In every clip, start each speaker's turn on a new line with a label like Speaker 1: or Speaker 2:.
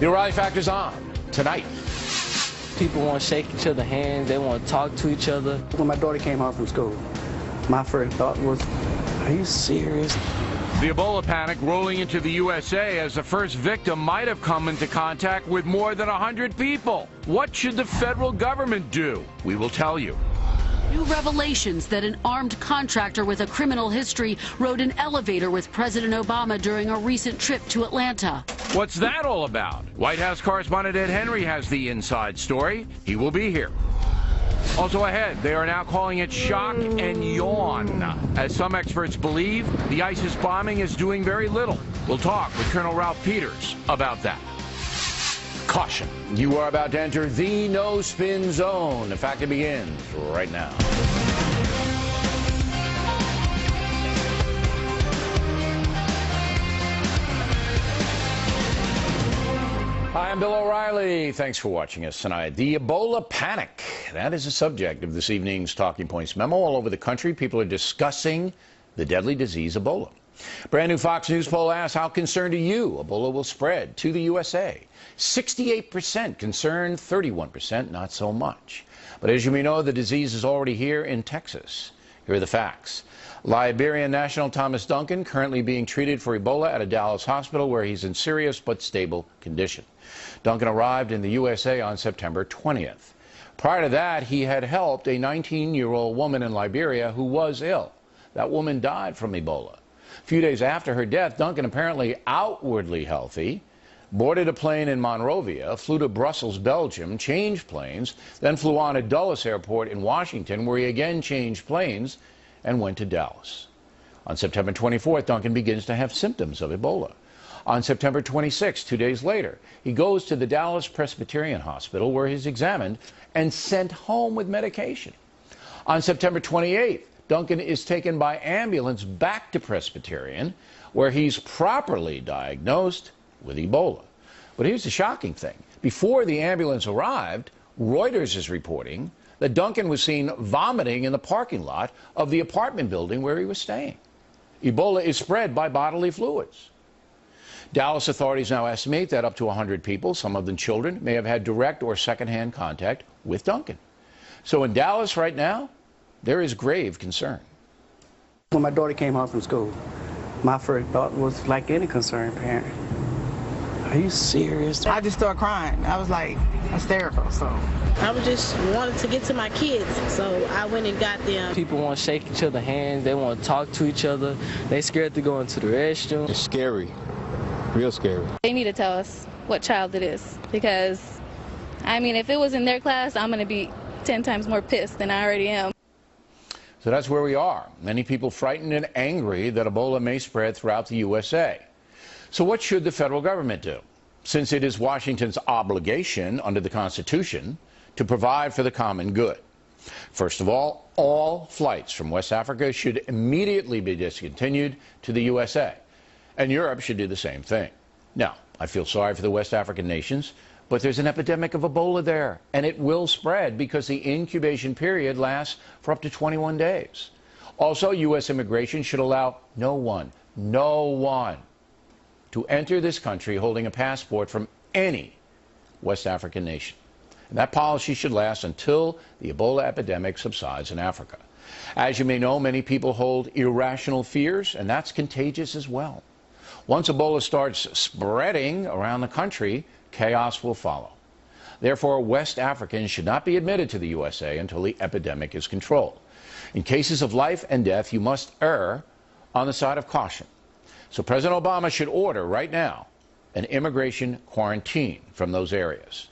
Speaker 1: The O'Reilly Factor's on tonight.
Speaker 2: People want to shake each other's hands. They want to talk to each other.
Speaker 3: When my daughter came home from school, my first thought was, are you serious?
Speaker 1: The Ebola panic rolling into the USA as the first victim might have come into contact with more than 100 people. What should the federal government do? We will tell you.
Speaker 4: New revelations that an armed contractor with a criminal history rode an elevator with President Obama during a recent trip to Atlanta.
Speaker 1: What's that all about? White House correspondent Ed Henry has the inside story. He will be here. Also ahead, they are now calling it shock and yawn. As some experts believe, the ISIS bombing is doing very little. We'll talk with Colonel Ralph Peters about that. Caution, you are about to enter the no-spin zone. The fact, it begins right now. Hi, I'm Bill O'Reilly. Thanks for watching us tonight. The Ebola panic. That is the subject of this evening's Talking Points memo. All over the country, people are discussing the deadly disease Ebola. Brand new Fox News poll asks, how concerned are you Ebola will spread to the USA? 68% concerned, 31% not so much. But as you may know, the disease is already here in Texas. Here are the facts. Liberian national Thomas Duncan currently being treated for Ebola at a Dallas hospital where he's in serious but stable condition. Duncan arrived in the USA on September 20th. Prior to that, he had helped a 19-year-old woman in Liberia who was ill. That woman died from Ebola. A few days after her death, Duncan, apparently outwardly healthy, boarded a plane in Monrovia, flew to Brussels, Belgium, changed planes, then flew on to Dulles Airport in Washington, where he again changed planes and went to Dallas. On September 24th, Duncan begins to have symptoms of Ebola. On September 26th, 2 days later, he goes to the Dallas Presbyterian Hospital where he's examined and sent home with medication. On September 28th, Duncan is taken by ambulance back to Presbyterian, where he's properly diagnosed with Ebola. But here's the shocking thing. Before the ambulance arrived, Reuters is reporting that Duncan was seen vomiting in the parking lot of the apartment building where he was staying. Ebola is spread by bodily fluids. Dallas authorities now estimate that up to 100 people, some of them children, may have had direct or secondhand contact with Duncan. So in Dallas right now, there is grave concern.
Speaker 3: When my daughter came home from school, my first thought was like any concerned parent, are you serious?
Speaker 5: I just started crying. I was like hysterical, so.
Speaker 6: I was just wanted to get to my kids, so I went and got them.
Speaker 2: People want to shake each other's hands. They want to talk to each other. They scared to go into the restroom.
Speaker 7: It's scary, real scary.
Speaker 8: They need to tell us what child it is, because, I mean, if it was in their class, I'm going to be 10 times more pissed than I already am.
Speaker 1: So that's where we are. Many people frightened and angry that Ebola may spread throughout the USA. So what should the federal government do? Since it is Washington's obligation under the Constitution to provide for the common good. First of all flights from West Africa should immediately be discontinued to the USA. And Europe should do the same thing. Now, I feel sorry for the West African nations, but there's an epidemic of Ebola there, and it will spread because the incubation period lasts for up to 21 days. Also, U.S. immigration should allow no one to enter this country holding a passport from any West African nation. And that policy should last until the Ebola epidemic subsides in Africa. As you may know, many people hold irrational fears, and that's contagious as well. Once Ebola starts spreading around the country, chaos will follow. Therefore, West Africans should not be admitted to the USA until the epidemic is controlled. In cases of life and death, you must err on the side of caution. So President Obama should order right now an immigration quarantine from those areas.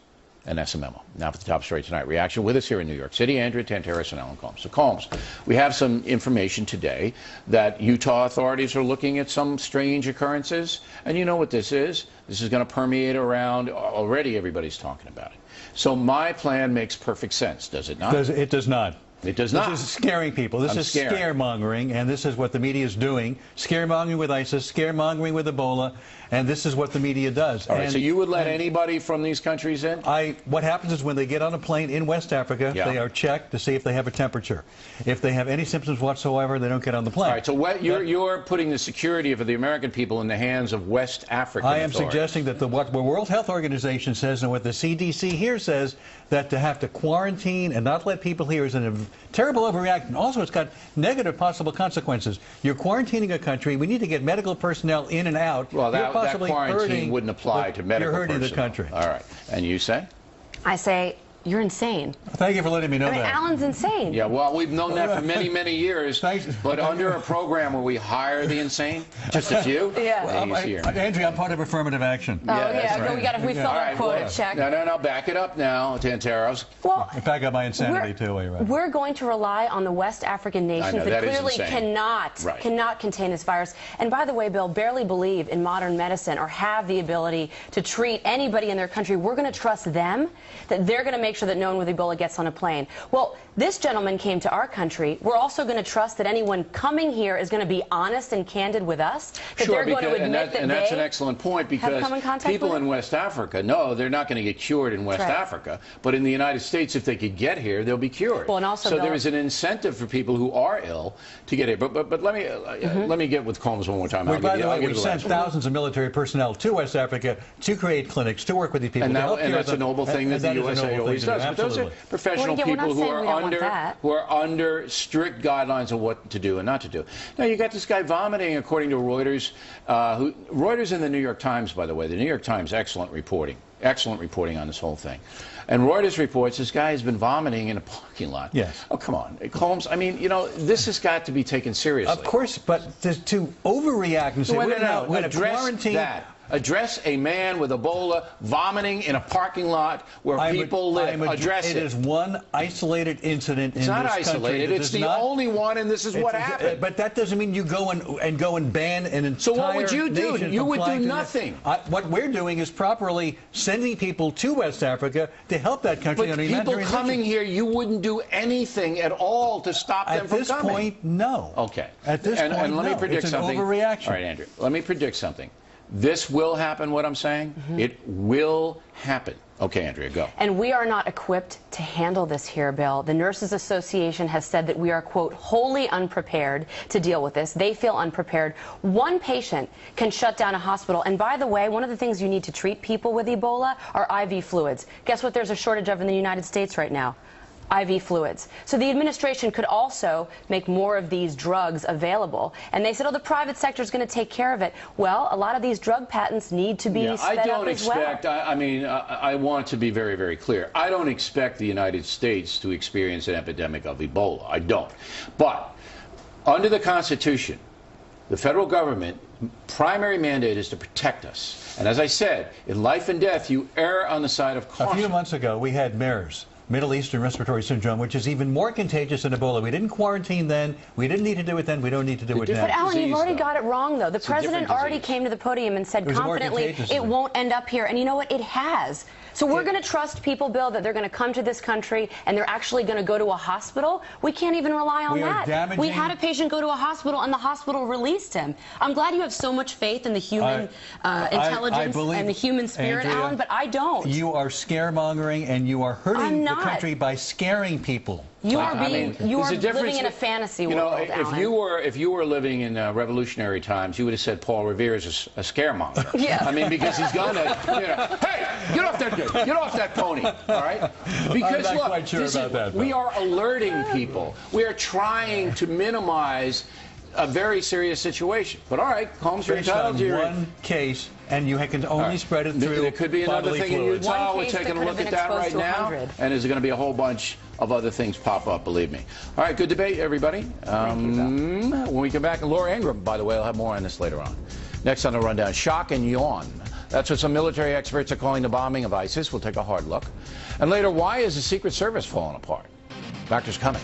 Speaker 1: And that's a memo. Now for the top story tonight. Reaction with us here in New York City, Andrea Tantaris and Alan Combs. So Combs, we have some information today that Utah authorities are looking at some strange occurrences. And you know what this is. This is going to permeate around. Already everybody's talking about it. So my plan makes perfect sense, does it not?
Speaker 9: It does not.
Speaker 1: It does not.
Speaker 9: This is scaring people. This is scaremongering, and this is what the media is doing. Scaremongering with ISIS, scaremongering with Ebola, and this is what the media does.
Speaker 1: All right, so you would let anybody from these countries in?
Speaker 9: What happens is when they get on a plane in West Africa, they are checked to see if they have a temperature. If they have any symptoms whatsoever, they don't get on the plane.
Speaker 1: All right, so you're putting the security of the American people in the hands of West African authorities.
Speaker 9: I am suggesting that what the World Health Organization says and what the CDC here says, that to have to quarantine and not let people here is a terrible overreaction. Also, it's got negative possible consequences. You're quarantining a country. We need to get medical personnel in and out.
Speaker 1: Well, that quarantine wouldn't apply to medical personnel.
Speaker 9: You're hurting the country.
Speaker 1: All right. And you say?
Speaker 10: I say, you're insane.
Speaker 9: Thank you for letting me know that.
Speaker 10: Alan's insane.
Speaker 1: Yeah, well, we've known that for many, many years. But under a program where we hire the insane, just a few, he's here.
Speaker 9: Andrea, I'm part of affirmative action.
Speaker 10: Oh, yeah. We filled our quota check.
Speaker 1: No, back it up now, Tanteros.
Speaker 10: Well,
Speaker 9: back up my insanity, too.
Speaker 10: We're going to rely on the West African nations that clearly cannot contain this virus. And by the way, Bill, barely believe in modern medicine or have the ability to treat anybody in their country. We're going to trust them that they're going to make sure that no one with Ebola gets on a plane. Well, this gentleman came to our country. We're also going to trust that anyone coming here is going to be honest and candid with us. That they're going to admit that
Speaker 1: that's an excellent point, because people in West Africa, no, they're not going to get cured in West Africa. But in the United States, if they could get here, they'll be cured.
Speaker 10: Well, and also,
Speaker 1: so there is an incentive for people who are ill to get here. But let me get with Combs one more time.
Speaker 9: By the way, we sent thousands of military personnel to West Africa to create clinics, to work with these people.
Speaker 1: And that's a noble thing that the USA always does. But those are professional people who are under strict guidelines of what to do and not to do. Now, you got this guy vomiting, according to Reuters. Reuters and the New York Times, by the way. The New York Times, excellent reporting on this whole thing. And Reuters reports this guy has been vomiting in a parking lot.
Speaker 9: Yes.
Speaker 1: Oh, come on. Combs, I mean, this has got to be taken seriously.
Speaker 9: Of course, but to overreact and say, we're going to quarantine
Speaker 1: that. Address a man with Ebola vomiting in a parking lot where people live. Address it.
Speaker 9: It is one isolated incident in this country.
Speaker 1: It's not isolated. It's the only one, and this is what happened.
Speaker 9: But that doesn't mean you go and ban an entire nation.
Speaker 1: So what would you do? You would do nothing.
Speaker 9: What we're doing is properly sending people to West Africa to help that country.
Speaker 1: But people coming here, you wouldn't do anything at all to stop them from coming.
Speaker 9: At this point, no.
Speaker 1: Okay.
Speaker 9: At this point,
Speaker 1: and let me predict something.
Speaker 9: It's an overreaction.
Speaker 1: All right, Andrew. Let me predict something. This will happen, what I'm saying? It will happen. Okay, Andrea, go.
Speaker 10: And we are not equipped to handle this here, Bill. The Nurses Association has said that we are, quote, wholly unprepared to deal with this. They feel unprepared. One patient can shut down a hospital. And by the way, one of the things you need to treat people with Ebola are IV fluids. Guess what there's a shortage of in the United States right now? IV fluids. So the administration could also make more of these drugs available. And they said, oh, the private sector is going to take care of it. Well, a lot of these drug patents need to be sped up as well.
Speaker 1: I want to be very, very clear. I don't expect the United States to experience an epidemic of Ebola. I don't. But under the Constitution, the federal government primary mandate is to protect us. And as I said, in life and death, you err on the side of caution.
Speaker 9: A few months ago, we had MERS, Middle Eastern Respiratory Syndrome, which is even more contagious than Ebola. We didn't quarantine then. We didn't need to do it then. We don't need to do it now.
Speaker 10: But Alan, you've already got it wrong, though. The president already came to the podium and said confidently it won't end up here. And you know what? It has. So we're going to trust people, Bill, that they're going to come to this country and they're actually going to go to a hospital? We can't even rely on that. We had a patient go to a hospital and the hospital released him. I'm glad you have so much faith in the human intelligence and the human spirit, Andrea, Alan, but I don't.
Speaker 9: You are scaremongering and you are hurting the country by scaring people.
Speaker 10: You are living in a fantasy world, Alan.
Speaker 1: If you were living in revolutionary times, you would have said Paul Revere is a scaremonger.
Speaker 10: Yeah.
Speaker 1: I mean, because he's gonna, hey, get off that pony, all right? Because
Speaker 9: I'm not quite sure about that.
Speaker 1: We are alerting people. We are trying to minimize a very serious situation. But all right, Combs, you're entitled to
Speaker 9: one case, and you can only spread it through.
Speaker 1: There could be another thing in Utah. We're taking a look at that right now, and there's going to be a whole bunch of other things pop up, believe me. All right, good debate, everybody. When we come back, and Laura Ingraham, by the way, I'll have more on this later on. Next on the rundown, shock and yawn. That's what some military experts are calling the bombing of ISIS. We'll take a hard look. And later, why is the Secret Service falling apart? Doctor's coming.